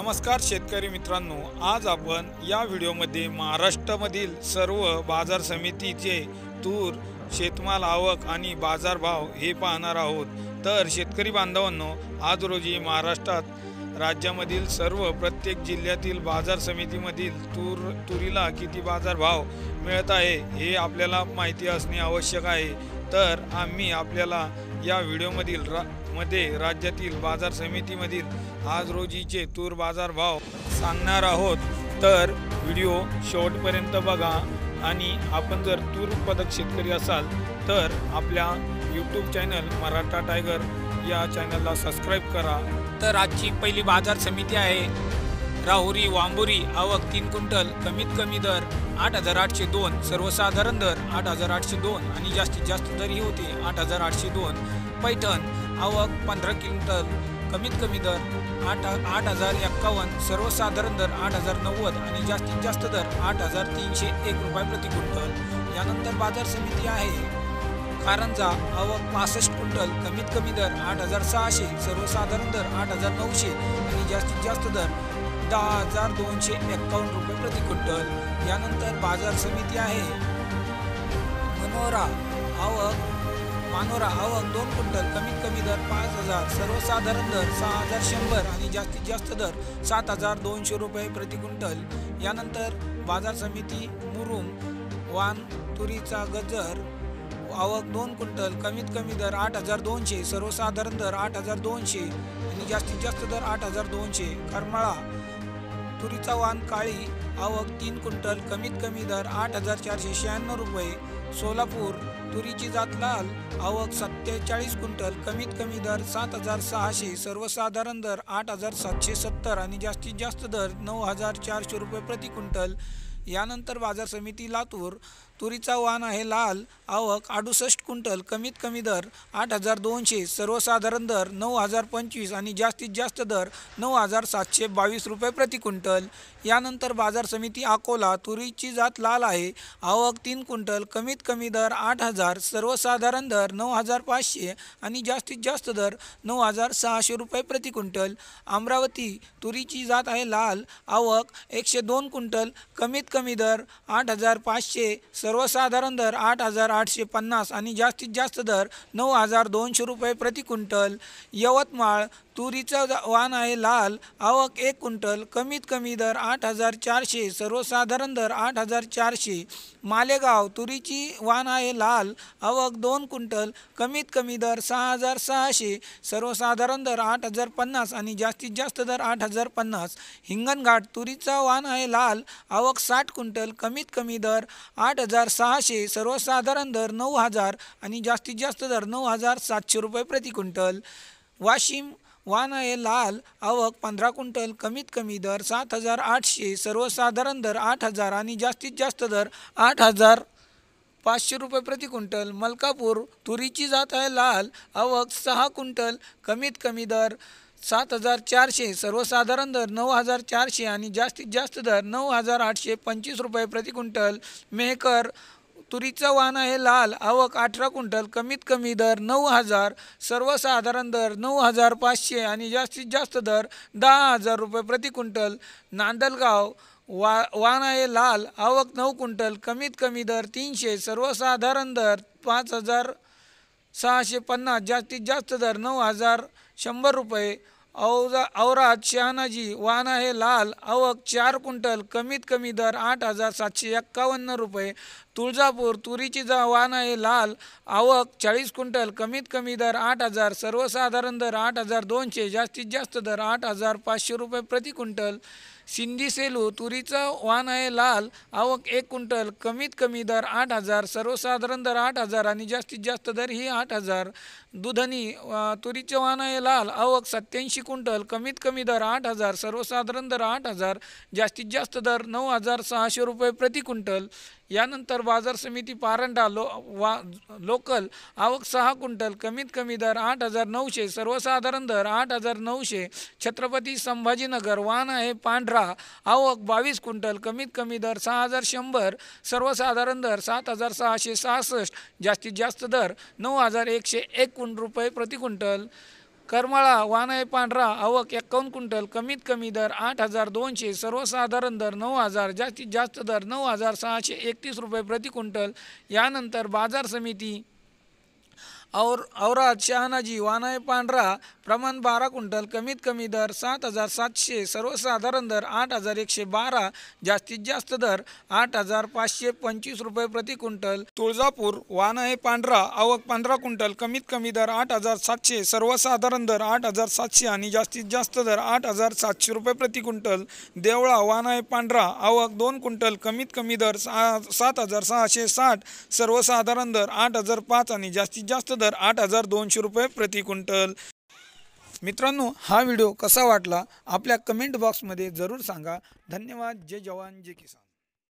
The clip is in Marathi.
नमस्कार शेतकरी मित्रांनो, आज आपण या व्हिडिओमध्ये महाराष्ट्रामधील सर्व बाजार समितीचे तूर शेतमाल आवक आणि बाजारभाव हे पाहणार आहोत। तर शेतकरी बांधवांनो, आज रोजी महाराष्ट्रात राज्यामधील सर्व प्रत्येक जिल्ह्यातील बाजार समितीमधील तुरीला किती बाजारभाव मिळत आहे हे आपल्याला माहिती असणे आवश्यक आहे। तर आम्ही आपल्याला या व्हिडिओमधील राज्यातील बाजार समितीमधील आज रोजीचे तूर बाजार भाव सांगणार आहोत। तर व्हिडिओ शेवटपर्यंत बघा आणि आपण जर तूर उत्पादक शेतकरी असाल तर आपल्या यूट्यूब चॅनल मराठा टायगर या चॅनलला सबस्क्राईब करा। तर आजची पहिली बाजार समिती आहे राहुरी वांबुरी, आवक 3 क्विंटल, कमीत कमी दर 8,802, सर्वसाधारण दर 8,802 आणि जास्तीत जास्त दर ही होते 8,802। पैठण, आवक 15 क्विंटल, कमीत कमी दर 8,051, सर्वसाधारण दर 8,090 आणि जास्तीत जास्त दर 8,301 रुपये प्रति क्विंटल। यानंतर बाजार समिती आहे कारंजा, आवक 65 क्विंटल, कमीत कमी दर 8,600, सर्वसाधारण दर 8,900 आणि जास्तीत जास्त दर 10,251 रुपये प्रति क्विंटल। यानंतर बाजार समिती आहे मानोरा, आवक 2 क्विंटल, कमीत कमी दर 5,000, सर्वसाधारण दर 6,100 आणि जास्तीत जास्त दर 7,200 रुपये प्रति क्विंटल। यानंतर बाजार समिती मुरुम, वान तुरीचा गजर, आवक 2 क्विंटल, कमीत कमी दर 8,200, सर्वसाधारण दर 8,200 आणि जास्तीत जास्त दर 8,200। करमाळा, तुरीचा वाण काळी, आवक 3 क्विंटल, कमीत कमी दर 8,496 रुपये। सोलापूर, तुरीची जात लाल, आवक 47 क्विंटल, कमीत कमी दर 7,600, सर्वसाधारण दर 8,770 आणि जास्तीत जास्त दर 9,400 रुपये प्रति क्विंटल। यानंतर बाजार समिती लातूर, तुरीचा वाण आहे लाल, आवक 68 क्विंटल, कमीत कमी दर 8,200, सर्वसाधारण दर 9,025 आणि जास्तीत जास्त दर 9,722 रुपये प्रति क्विंटल। यानंतर बाजार समिती अकोला, तुरीची जात लाल आहे, आवक 3 क्विंटल, कमीत कमी दर 8,000, सर्वसाधारण दर 9,500 आणि जास्तीत जास्त दर 9,600 रुपये प्रति क्विंटल। अमरावती, तुरीची जात आहे लाल, आवक 102 क्विंटल, कमीत कमी दर 8,500, सर्वसाधारण दर 8,850 आणि जास्तीत जास्त दर 9,200 रुपये प्रति क्विंटल। यवतमाळ, तुरीचा वाण आहे लाल, आवक 1 क्विंटल, कमीत कमी दर 8,400, सर्वसाधारण दर 8,400। मालेगाव, तुरीची वाण आहे लाल, आवक 2 क्विंटल, कमीत कमी दर 6,600, सर्वसाधारण दर 8,050 आणि जास्तीत जास्त दर 8,050। हिंगणघाट, तुरीचा वाण आहे लाल, आवक 60 क्विंटल, कमीत कमी दर 8,600, सर्वसाधारण दर 9,000 आणि जास्तीत जास्त दर 9,700 रुपये प्रति क्विंटल। वाशिम, वाण आहे लाल, आवक 15 क्विंटल, कमीत कमी दर 7,800, सर्वसाधारण दर 8,000 आणि जास्तीत जास्त दर 8,500 रुपये प्रति क्विंटल। मलकापूर, तुरीची जात आहे लाल, आवक 6 क्विंटल, कमीत कमी दर 7,400, सर्वसाधारण दर 9,400 आणि जास्तीत जास्त दर 9,825 रुपये प्रति क्विंटल। मेहकर, तुरीचा वाण आहे लाल, आवक 18 क्विंटल, कमीत कमी दर 9,000, सर्वसाधारण दर 9,500 आणि जास्तीत जास्त दर 10,000 रुपये प्रति क्विंटल। नांदलगाव, वाण आहे लाल, आवक 9 क्विंटल, कमीत कमी दर 300, सर्वसाधारण दर 5,650, जास्तीत जास्त दर 9,100 रुपये। औराद शहानाजी, वाण आहे लाल, आवक 4 क्विंटल, कमीत कमी दर 8,751 रुपये। तुळजापूर, तुरीची वाण आहे लाल, आवक 40 क्विंटल, कमीत कमी दर 8,000, सर्वसाधारण दर 8,200, जास्तीत जास्त दर 8,500 रुपये प्रति क्विंटल। सिंधी सेलू, तुरीचा वाण आहे लाल, आवक 1 क्विंटल, कमीत कमी दर 8,000, सर्वसाधारण दर 8,000 आणि जास्तीत जास्त दर ही 8,000। दुधनी, तुरीचे वाण आहे लाल, आवक 87 क्विंटल, कमीत कमी दर 8,000, सर्वसाधारण दर 8,000, जास्तीत जास्त दर 9,600 रुपये प्रति क्विंटल। यानंतर बाजार समिती पारंडा, लोकल, आवक 6 क्विंटल, कमीत कमी दर 8,900, सर्वसाधारण दर 8,900। छत्रपती संभाजीनगर, वाण आहे पांढरा, आवक 22 क्विंटल, कमीत कमी दर 6,100, सर्वसाधारण दर 7,666, जास्तीत जास्त दर 9,101 रुपये प्रति क्विंटल। करमाळा वाणाई पांढरा आवक 51 क्विंटल, कमीत कमी दर 8,200, सर्वसाधारण दर 9,000, जास्तीत जास्त दर 9,631 रुपये प्रति क्विंटल। यानंतर बाजार समिती औराद शहानाजी वाणाई पांढरा प्रमाण 12 क्विंटल, कमीत कमी दर 7,700, सर्वसाधारण दर 8,112, जास्तीत जास्त दर 8,525 रुपये प्रति क्विंटल। तुळजापूर वाणाई पांढरा आवक 15 क्विंटल, कमीत कमी दर 8,700, सर्वसाधारण दर 8,700 आणि जास्तीत जास्त दर 8,700 रुपये प्रति क्विंटल। देवळा वाणाई पांढरा आवक 2 क्विंटल, कमीत कमी दर 7,660, सर्वसाधारण दर 8,005 आणि जास्तीत जास्त दर 8,200 रुपये प्रति क्विंटल। मित्रांनो, हा व्हिडिओ कसा वाटला आपल्या कमेंट बॉक्समध्ये जरूर सांगा। धन्यवाद। जय जवान जय किसान।